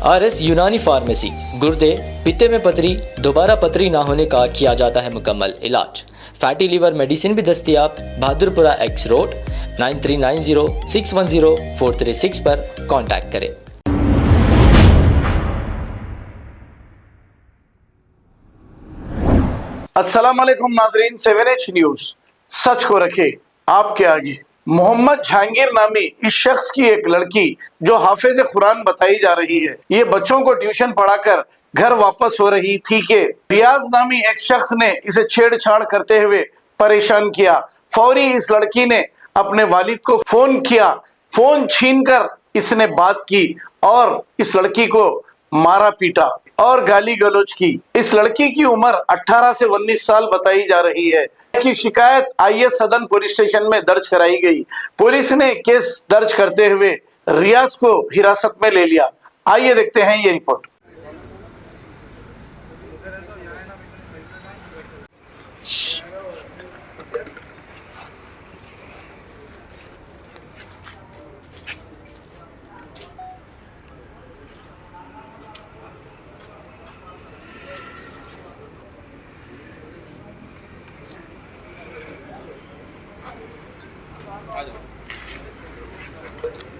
RS यूनानी pharmacy, गुर्दे, पित्ते में पथरी, दोबारा पथरी ना होने का किया जाता है मुकम्मल इलाज। फैटी लीवर मेडिसिन भी दस्तियाब। बहादुरपुरा X रोड 9390610436 पर कांटेक्ट करें। अस्सलाम वालेकुम नाजरीन, 7H न्यूज सच को रखे आपके आगे। मोहम्मद जहांगीर नामी इस शख्स की एक लड़की जो हाफिज कुरान बताई जा रही है, ये बच्चों को ट्यूशन पढ़ाकर घर वापस हो रही थी कि रियाज नामी एक शख्स ने इसे छेड़छाड़ करते हुए परेशान किया। फौरी इस लड़की ने अपने वालिद को फोन किया। फोन छीनकर इसने बात की और इस लड़की को मारा पीटा और गाली गलौज की। इस लड़की की उम्र 18 से 19 साल बताई जा रही है। इसकी शिकायत IS सदन पुलिस स्टेशन में दर्ज कराई गई। पुलिस ने केस दर्ज करते हुए रियाज को हिरासत में ले लिया। आइए देखते हैं ये रिपोर्ट।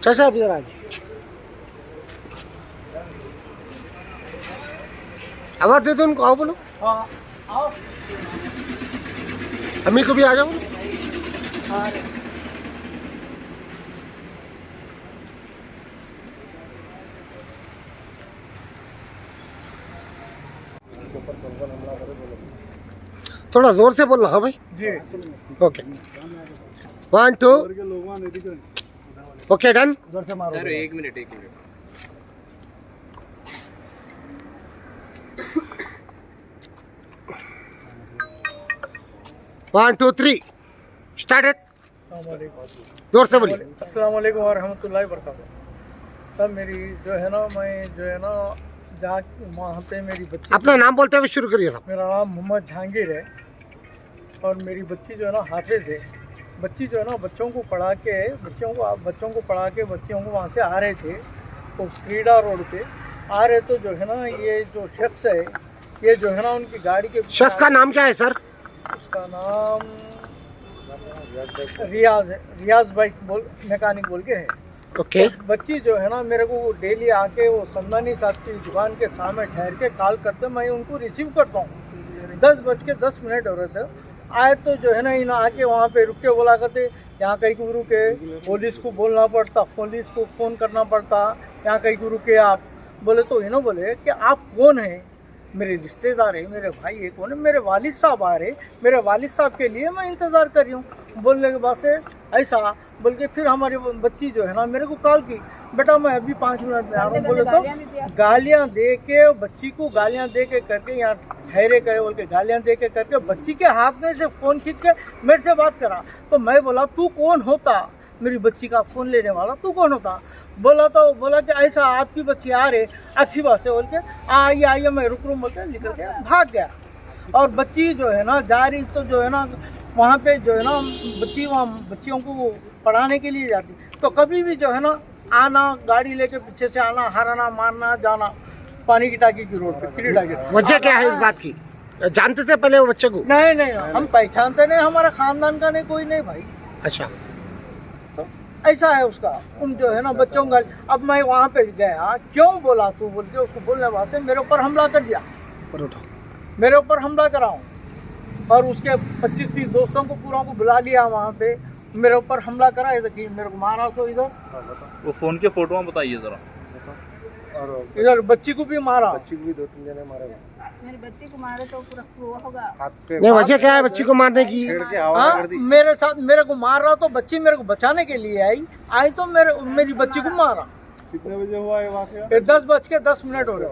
चाचा आप इधर आ जाइए। आवाज दे दो उनको, आओ बोलो। हाँ आओ। अम्मी को भी आ जाओ। थोड़ा जोर से बोलना। हाँ भाई जी, ओके 1 2 ओके डन। सर एक मिनट 1 2 3 स्टार्टेड। जोर से बोलिए। अस्सलाम वालेकुम वरहमतुल्लाहि वबरकातुहू। सर मेरी जो है ना, मैं जो है ना जहाँ वहाँ पे मेरी बच्ची, अपना नाम बोलते हुए शुरू करिए साहब। मेरा नाम मोहम्मद जहांगीर है और मेरी बच्ची जो है ना हाफिज है। बच्ची जो है ना बच्चों को पढ़ा के बच्चियों को वहाँ से आ रहे थे, तो क्रीडा रोड पे आ रहे तो जो है ना ये जो शख्स है, ये जो है ना उनकी गाड़ी के शख्स का नाम क्या है सर? उसका नाम रियाज है, रियाज बाइक मैकेनिक बोल के है। ओके। तो बच्ची जो है ना मेरे को डेली आके वो समदानी साहब की दुकान के सामने ठहर के कॉल करते, मैं उनको रिसीव करता हूँ। 10:10 हो रहे थे, आए तो जो है ना इन आके वहाँ पे रुक के बोला करते, यहाँ कहीं को रुके, पुलिस को बोलना पड़ता, पुलिस को फ़ोन करना पड़ता, यहाँ कहीं को रुके आप। बोले तो इन्होंने बोले कि आप कौन हैं? मेरे रिश्तेदार है, मेरे भाई है। कौन है? मेरे वालिद साहब आ रहे, मेरे वालिद साहब के लिए मैं इंतज़ार कर रही हूँ। बोलने के बाद से ऐसा बोल के फिर हमारी बच्ची जो है ना मेरे को कॉल की, बेटा मैं अभी 5 मिनट में आ रहा हूँ। बोले तो गालियाँ दे के बच्ची को गालियाँ दे के करके यहाँ ठहरे करे बोल के गालियाँ दे के करके बच्ची के हाथ में से फ़ोन खींच के मेरे से बात करा। तो मैं बोला तू कौन होता मेरी बच्ची का फ़ोन लेने वाला, तू कौन होता? बोला कि ऐसा आपकी बच्ची आ रहे, अच्छी बात है बोल के आइए मैं रुक बोल के निकल के भाग गया। और बच्ची जो है ना जा रही तो जो है ना वहाँ पे जो है ना बच्चियों को पढ़ाने के लिए जाती, तो कभी भी जो है ना आना गाड़ी लेके पीछे से आना, हराना मारना जाना पानी की टाकी की रोड पे फ्री टाकी। वजह क्या है इस बात की? जानते थे पहले वो बच्चे को? नहीं हम पहचानते नहीं, हमारा खानदान का नहीं, कोई नहीं भाई। अच्छा, तो ऐसा है उसका। उन जो है ना बच्चों का। अब मैं वहाँ पे गया, क्यों बोला तू बोल के उसको बोलने वाले से मेरे ऊपर हमला कर दिया, मेरे ऊपर हमला कराऊँ और उसके 25-30 दोस्तों को पूरा को बुला लिया वहाँ पे, मेरे ऊपर हमला करा। देखिए मेरे को मारा तो इधर वो फोन के फोटो में बताइए जरा। और इधर बच्ची को भी मारा, बच्ची को भी 2-3 जने मारे। मेरी बच्ची को मारे तो पूरा हुआ होगा। नहीं, वजह क्या है बच्ची को मारने की? मेरे साथ मेरे को मार रहा, तो बच्ची मेरे को बचाने के लिए आई तो मेरी बच्ची को मारा। कितने बजे हुआ है वाकया? 10:10 हो रहे।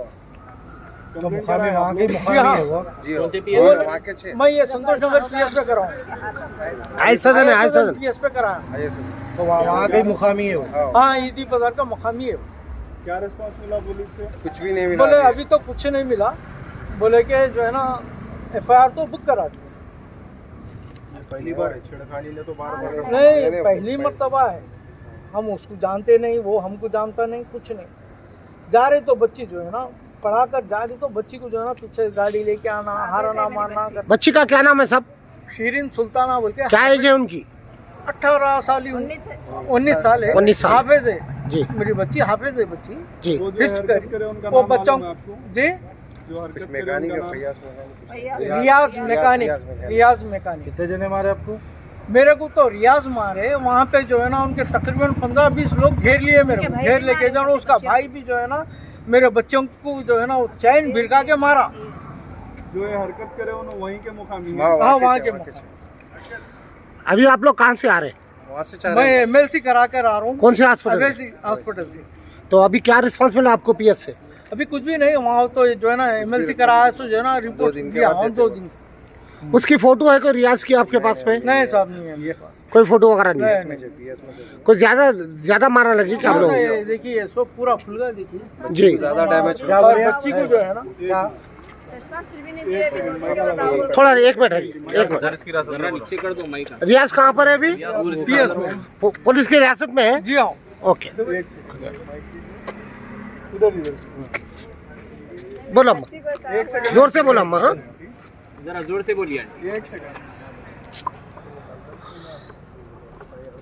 तो मुकामी वहाँ के मुकामी है वो जी। मैं ये संतोष नगर PS पे कराऊँ, PS पे करा। तो वहाँ के मुकामी है वो। हाँ ईदी बाजार का मुकामी है। क्या रिस्पांस मिला पुलिस से? कुछ भी नहीं मिला। बोले अभी तो कुछ नहीं मिला, बोले कि जो है ना FIR तो बुक करा दी। पहली बार है छेड़खानी ने तो बार नहीं, पहली मर्तबा है। हम उसको जानते नहीं, वो हमको जानता नहीं, कुछ नहीं। जा रहे तो बच्ची जो है ना पढ़ा कर जा रही, तो बच्ची को जो है ना पीछे गाड़ी लेके आना, हारना मारना कर। बच्ची का क्या नाम है सब? शीरीन सुल्ताना बोल के। क्या एज है उनकी? 18 साल ही, 19 साल है। 19 साल। हाफिज है जी मेरी बच्ची, हाफिज है बच्ची जी। वो बच्चों जी रियाज मैकानिक। कितने जने मारे आपको? मेरे को तो रियाज मारे, वहाँ पे जो है ना उनके तकरीबन 15-20 लोग घेर लिए मेरे को, घेर लेके जाओ। उसका भाई भी जो है ना मेरे बच्चों को जो है ना वो चैन भिड़का के मारा। जो ये हरकत करे उन्होंने वहीं के मुकामी। हाँ वहाँ के मुकामी। अभी आप लोग कहाँ से आ रहे हैं? मैं MLC करा कर आ रहा हूँ। कौन से हॉस्पिटल से? हॉस्पिटल से। तो अभी क्या रिस्पांस मिला आपको PS से? अभी कुछ भी नहीं, वहाँ तो जो है ना MLC कराया तो जो है ना रिपोर्ट दिया 2 दिन। उसकी फोटो है कोई रियाज की आपके पास में? नहीं साहब नहीं है मेरे पास। कोई फोटो वगैरह नहीं है? नहीं। कोई ज्यादा मारा लगी क्या आप लोग? देखिए सब पूरा खुल गया, देखिए जी ज्यादा डैमेज और बच्ची को जो है ना थोड़ा 1 मिनट है, 1 मिनट। नीचे कर दो माइक। रियाज कहाँ पर है अभी? PS में। पुलिस की रियासत में है? जी हाँ। ओके बोलो अम्मा, जोर से बोलो अम्मा। हाँ जरा जोर से बोलिए।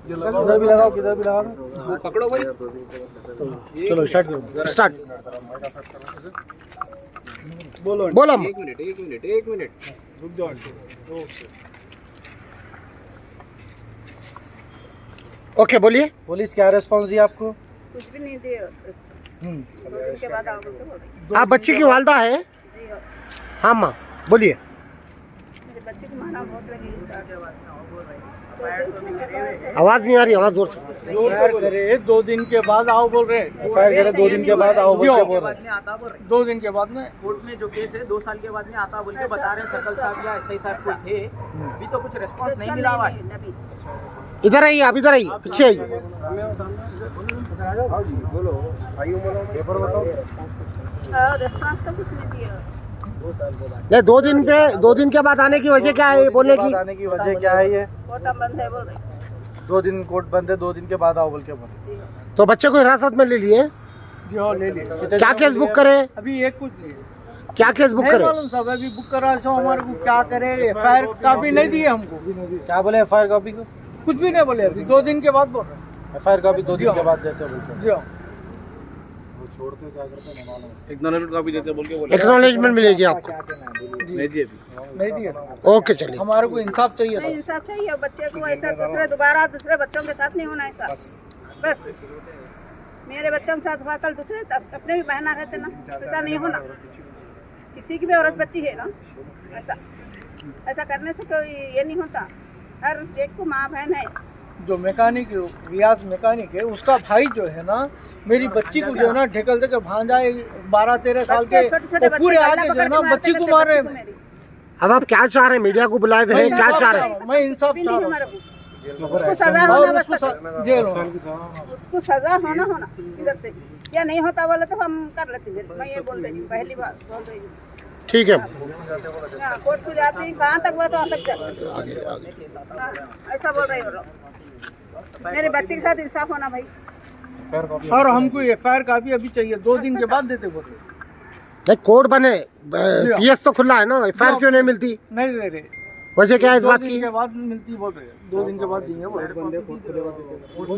किधर भी लगाओ, किधर भी लगाओ। वो पकड़ो भाई। चलो स्टार्ट। बोलो अम्मा। 1 मिनट। रुक जाओ। ओके बोलिए। पुलिस क्या रिस्पॉन्स दिया आपको? कुछ भी नहीं दिए। 2 दिन के बाद आओगे तो बोल रही। आप बच्ची की वालदा है? जी हाँ। हाँ माँ बोलिए। मेरे बच्चे को मारा बहुत लगी। आवाज नहीं आ रही, आवाज जोर से। करे 2 दिन के बाद आओ बोल रहे। FIR करे 2 दिन के बाद आओ बोल के बोल रहे हैं। 2 दिन के बाद में कोर्ट में जो केस है 2 साल के बाद में आता बोल के बता रहे हैं सर्कल साहब या SI साहब कोई थे। अभी तो कुछ रिस्पांस नहीं मिला हुआ है। इधर आइए, आप इधर आइए, पीछे आइए। रेस्पॉन्स तो कुछ नहीं दिया। नहीं 2 दिन के बाद आने की वजह क्या है बोलने की? आने की वजह क्या है? ये कोर्ट बंद है बोल रही। 2 दिन कोर्ट बंद है, 2 दिन के बाद आओ बोल के बोल रहे। तो बच्चे को हिरासत में ले लिए? जी हाँ ले लिए। क्या केस बुक करे? अभी एक कुछ नहीं। क्या केस बुक नहीं करे? मालूम साहब, अभी बुक करा सो हमारे को क्या करे। FIR कॉपी नहीं दी है हमको। क्या बोले FIR कॉपी को? कुछ भी नहीं बोले, अभी 2 दिन के बाद बोल रहे। FIR कॉपी 2 दिन के बाद देते हो बोल के। जी हाँ। छोड़ते क्या करते हैं मालूम। एक्नॉलेजमेंट कॉपी देते बोल के बोले। एक्नॉलेजमेंट मिलेगी आपको? नहीं दी अभी। नहीं दिया। ओके चलिए। हमारे को इंसाफ चाहिए नहीं था। इंसाफ चाहिए। बच्चे को ऐसा दूसरे बच्चों के साथ नहीं होना ऐसा। बस मेरे बच्चों के साथ हुआ, कल दूसरे अपने भी बहना रहते ना, ऐसा नहीं होना। किसी की भी औरत बच्ची है ना, ऐसा करने से कोई ये नहीं होता। हर एक को माँ बहन है। जो मैकेनिक रियाज मैकेनिक है, उसका भाई जो है ना मेरी बच्ची को जो है ना ढकेल देकर भांजा 12-13 साल के छोटे पूरे आगे जो है ना बच्ची को मार रहे हैं। अब आप क्या चाह रहे हैं? मीडिया को बुलाए हुए हैं, क्या चाह रहे हैं? मैं इंसाफ चाह रहा हूँ। उसको सजा होना, बस जेल होना। उसको सजा होना इधर से। या नहीं होता बोले तो हम कर लेते हैं। मैं ये बोल रही हूँ, पहली बार बोल रही हूँ। ठीक है। कोर्ट को जाती कहाँ तक बोला तो वहाँ तक जाते। हाँ, ऐसा बोल रही हो। मेरे बच्चे के साथ इंसाफ होना भाई। सर हमको FIR कॉपी अभी चाहिए, 2 दिन के बाद देते बोल रहे। नहीं कोर्ट बने, PS तो खुला है ना, FIR क्यों नहीं मिलती? नहीं दे रहे। वजह क्या है इस बात 2 की? दिन के बाद मिलती बोल रहे। 2 दिन के बाद देंगे बोल रहे।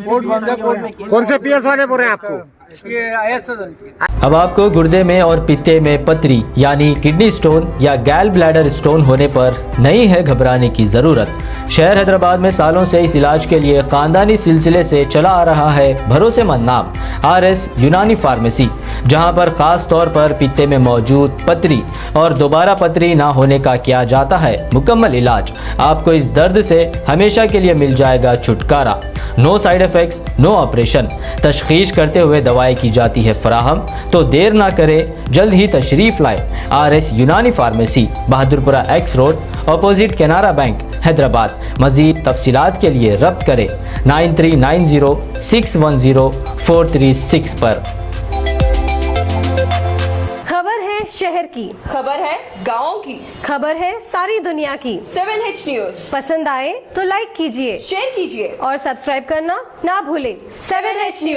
कोर्ट बंद है, कोर्ट में। कौन से PS वाले बोल रहे हैं आपको? ये IS सदन की। अब आपको गुर्दे में और पित्ते में पथरी यानी किडनी स्टोन या गैल ब्लैडर स्टोन होने पर नहीं है घबराने की ज़रूरत। शहर हैदराबाद में सालों से इस इलाज के लिए ख़ानदानी सिलसिले से चला आ रहा है भरोसेमंद नाम RS यूनानी फार्मेसी, जहां पर ख़ास तौर पर पित्ते में मौजूद पथरी और दोबारा पथरी ना होने का किया जाता है मुकम्मल इलाज। आपको इस दर्द से हमेशा के लिए मिल जाएगा छुटकारा। No side effects, no operation. तशखीस करते हुए दवाएं की जाती है फराहम। तो देर ना करें, जल्द ही तशरीफ़ लाए RS यूनानी pharmacy, Bahadurpura X road, opposite Canara bank, Hyderabad. मज़ीद तफसीलात के लिए रब्त करें 9390610436 पर। खबर है शहर की, खबर है गाँव की, खबर है सारी दुनिया की। 7H न्यूज पसंद आए तो लाइक कीजिए, शेयर कीजिए और सब्सक्राइब करना ना भूलें। 7H news.